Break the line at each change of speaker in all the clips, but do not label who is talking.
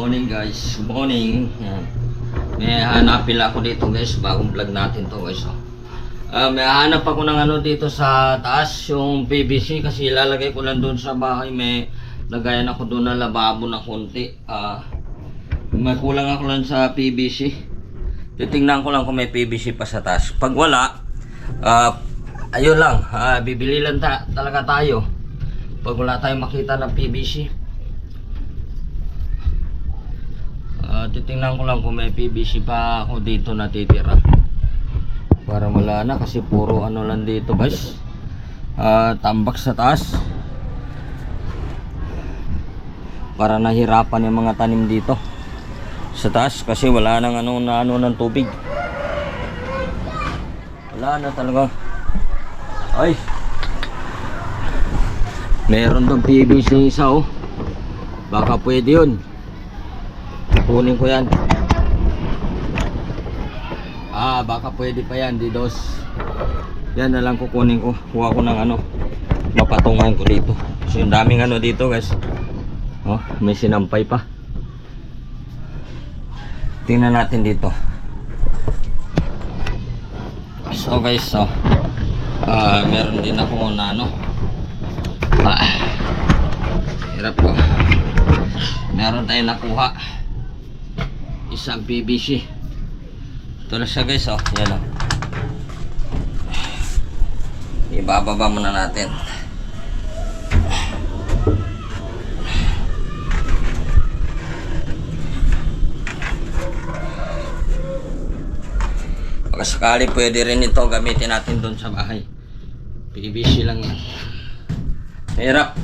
morning guys. Good morning. Yan. May hanapin ako dito guys. Bagong vlog natin to guys. May hanap ako ng ano dito sa taas. Yung PVC kasi ilalagay ko lang doon sa bahay. May lagayan ako doon na lababo na konti. May kulang ako lang sa PVC. Titingnan ko lang kung may PVC pa sa taas. Pag wala, ayun lang. Bibili lang talaga tayo. Pag wala tayong makita ng PVC. Titingnan ko lang kung may PVC pa ako dito natitira. Para wala na kasi puro ano lang dito guys. Tambak sa taas. Para nahirapan yung mga tanim dito sa taas kasi wala nang ano ng tubig. Wala na talaga. Ay. Meron doon PVC isa oh. Baka pwede yun. Kunin ko yan. Baka pwede pa yan, didos. Yan na lang kukunin ko. Kuha ko ng ano, mapatungan ko dito. Kasi yung daming ano dito guys. Oh, may sinampay pa. Tingnan natin dito. So guys, so meron din ako na ano. Hirap ko. Meron tayong nakuha. Isang PVC. Ito na siya guys, oh. Yan oh. Ibababa muna natin. Baka sakali pwede rin ito gamitin natin doon sa bahay. PVC lang yan. Hirap.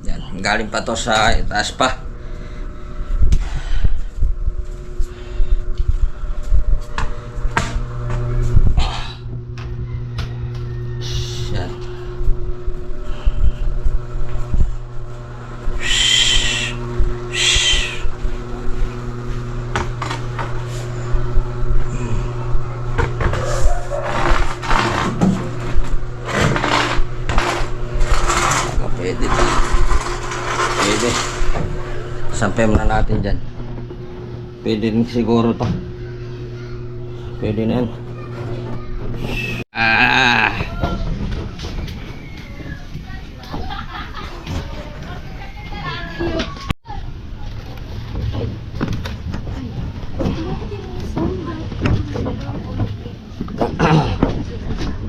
Yan, galing pa to sa itaas pa. Pwede. Sampay muna natin dyan. Pwede rin siguro to. Pwede na yan.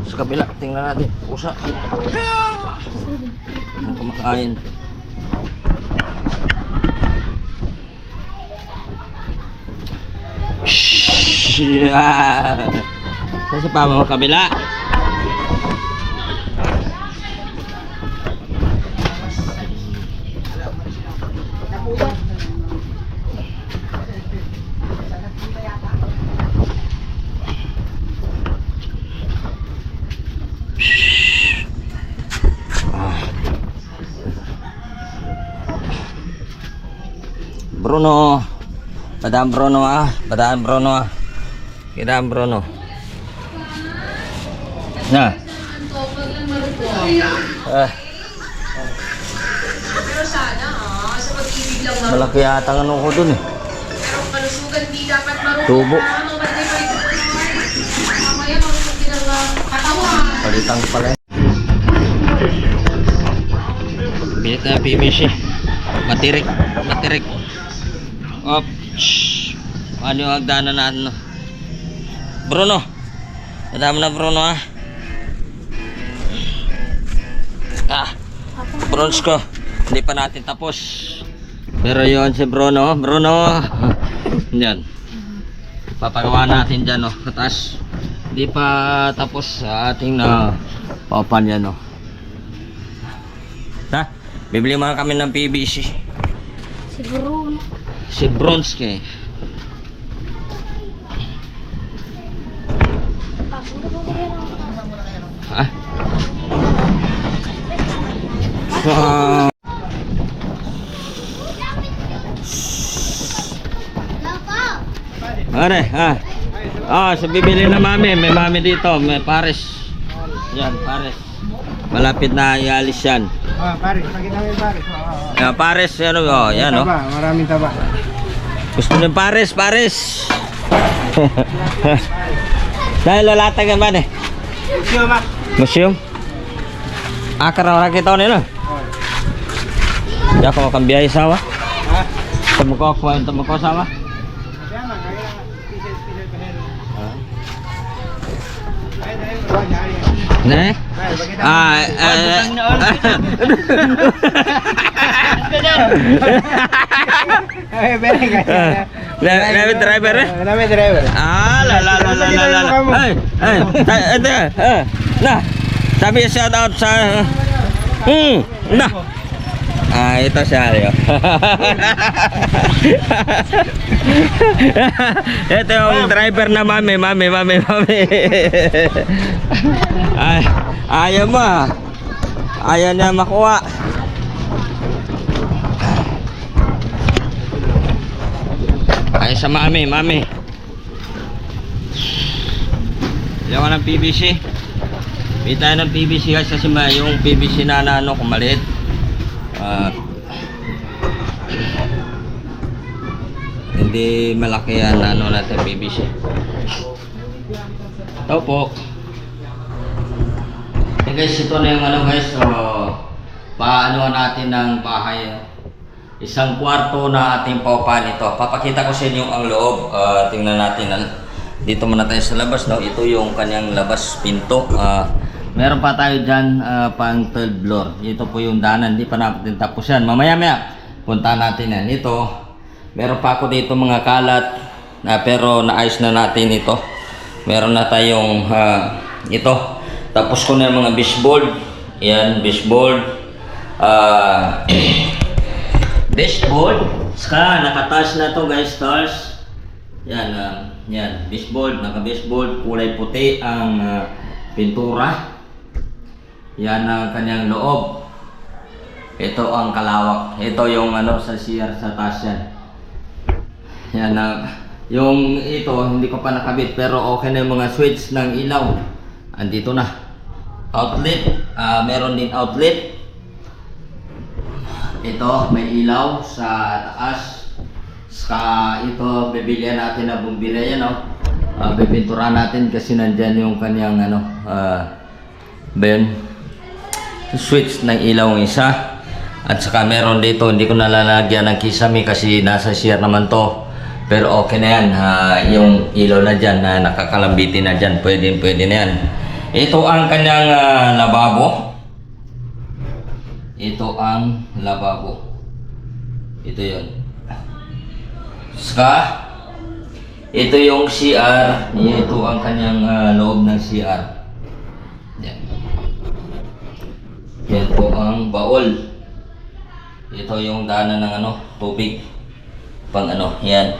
Sa kabila, tingnan natin. Pusa. Ang kumakain. Sa pa mo kabila. Bruno, Padang Bruno Padang Bruno Kidam Bruno. Nah.
Pero sana sa pag-ibig lang
Malaki yata ang ano ko dun eh.
Pero kalusugan di dapat marunong.
Tubo.
Mamaya marunong din ang katawan.
Palitang pala. Bilit na PVC. Matirik. Op. Ano yung hagdanan natin no? Bruno. Madami na Bruno bronze ko. Hindi pa natin tapos. Pero yun si Bruno. Yan. Papagawa natin dyan no. Katas. Hindi pa tapos sa ating na papan yan no. Bibili mga kami ng PVC.
Si Bruno.
Si Bronze Are, so bibili na mami, may mami dito, may pares. Yan, pares. Malapit na ialis yan.
Pares, pakita mo yung pares.
Pares, ano, oh, yan, oh.
Taba, maraming taba.
Gusto nyo pares, pares. Dahil lalata ka man eh.
Siyo, Mak.
Museum. Karang kita nila. Ya ko makambiyahe sawa.
Ha?
Tumuko ko yung tumuko sawa.
Kaya man, kaya lang. Special pa nero. Ay, dahil.
Ne?
Ay, bere kaya.
Nami driver eh?
Nami driver.
La. Nah, sabi shout out sa nah. Ito siya yo. Ito yung driver na mami. Ay, ayaw mo. Ayaw niya makuha. Ay sa mami. Yawan ng PVC. Bita ng PVC guys kasi yung PVC na ano kumaliit. Hindi malaki yan ano natin PVC. Ito po. Guys, ito na yung ano guys. Paano natin ng bahay. Isang kwarto na ating paupahan ito. Papakita ko sa inyo ang loob. Tingnan natin. Dito muna tayo sa labas. No? Ito yung kanyang labas pinto. Meron pa tayo dyan pang third floor. Ito po yung daanan. Hindi pa natin tapos yan. Mamaya punta natin yan. Ito. Meron pa ako dito mga kalat. Pero naayos na natin ito. Meron na tayong ito. Tapos ko na yung mga baseboard. Yan. Baseboard. Baseboard. Ska. Nakataas na to guys. Stars. Yan. Yan. Baseboard. Naka-baseboard. Kulay puti ang pintura. Yan ang kanyang loob. Ito ang kalawak. Ito yung ano sa CR sa taas yan. Yan yung ito hindi ko pa nakabit pero okay na yung mga switch ng ilaw. Andito na. Outlet. Meron din outlet. Ito may ilaw sa taas. Ito bibilihan natin na bumbira yan bibintura natin kasi nandyan yung kanyang ano switch ng ilaw ng isa. At saka meron dito, hindi ko nalalagyan ng kisame kasi nasa CR naman to. Pero okay na yan, yung ilaw na dyan, nakakalambiti na dyan, pwede na yan. Ito ang kanyang lababo. Ito ang lababo. Ito yun. Saka, ito yung CR. Ito ang kanyang loob ng CR. Yan. Yan po ang baol. Ito yung daanan ng ano, tubig. Pang ano, yan.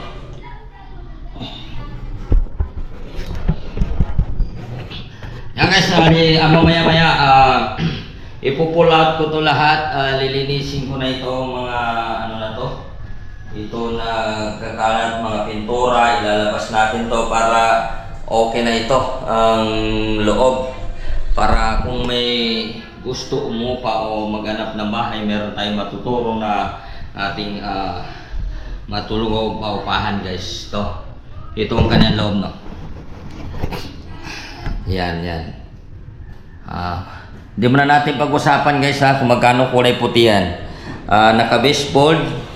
Yan guys, mamaya-maya ipupull out ko to lahat. Lilinisin ko na ito mga ano na to. Ito na kakalat, mga pintura, ilalabas natin to para okay na ito ang loob. Para kung may gusto umupa o maghanap ng bahay, meron tayong matuturo na ating matulong o paupahan guys. Ito ang kanyang loob no. Yan. Hindi mo na natin pag-usapan guys kung magkano kulay puti yan. Naka-baseboard.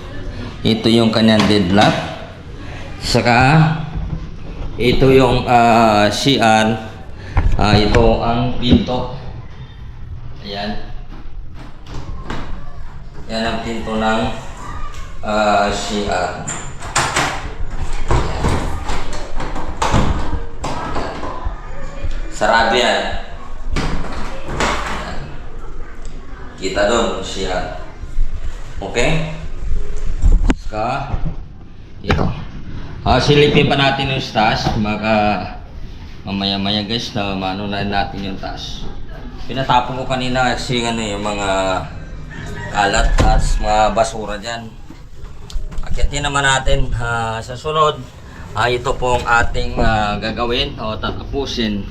Ito yung kanyang deadlock. Saka ito yung CR. Ito ang pinto. Ayan. Yan ang pinto ng CR. Sarado yan. Ayan. Kita doon CR. Okay? Saka ito. Silipin pa natin yung taas. Mamaya-maya guys na maano na natin yung taas. Pinatapon ko kanina kasi yung mga kalat at mga basura dyan. Akyatin naman natin sa sunod. Ito pong ating gagawin o tatapusin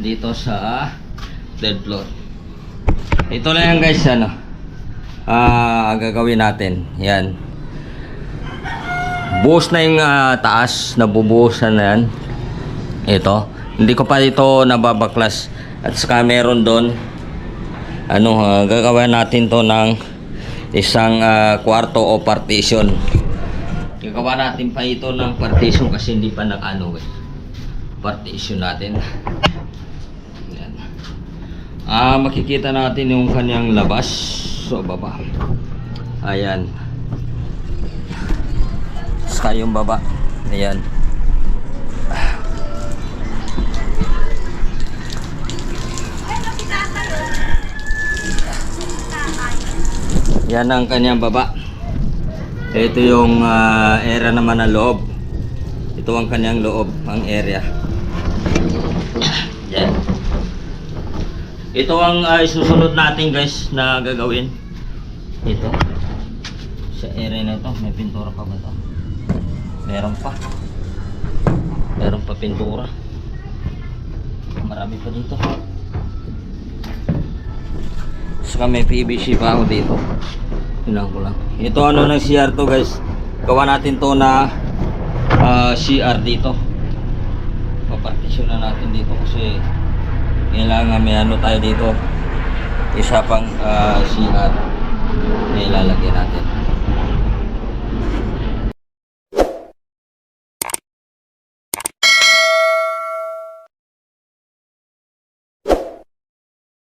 dito sa third floor. Ito na yan guys, ano. Gagawin natin. Yan. Buhos na yung taas, nabubuhusan na yan. Ito. Hindi ko pa ito nababaklas. At saka meron doon, gagawin natin to ng isang kwarto o partition. Gagawa natin pa ito ng partition kasi hindi pa nakano eh. Partition natin. Yan. Makikita natin yung kanyang labas. So, baba. Ayan. Saka yung baba. Ayan. Yan ang kanyang baba. Ito yung area naman na loob. Ito ang kanyang loob, ang area. Yan. Ito ang isusunod natin guys na gagawin. Ito. Sa area na ito, may pintura pa ba ito? Meron pa. Meron pa pintura. Marami pa dito. Saka may PVC pa ako dito. Tingnan ko lang. Ito ng CR to guys. Gawa natin to na CR dito. Papartisyon na natin dito kasi kailangan may tayo dito. Isa pang CR.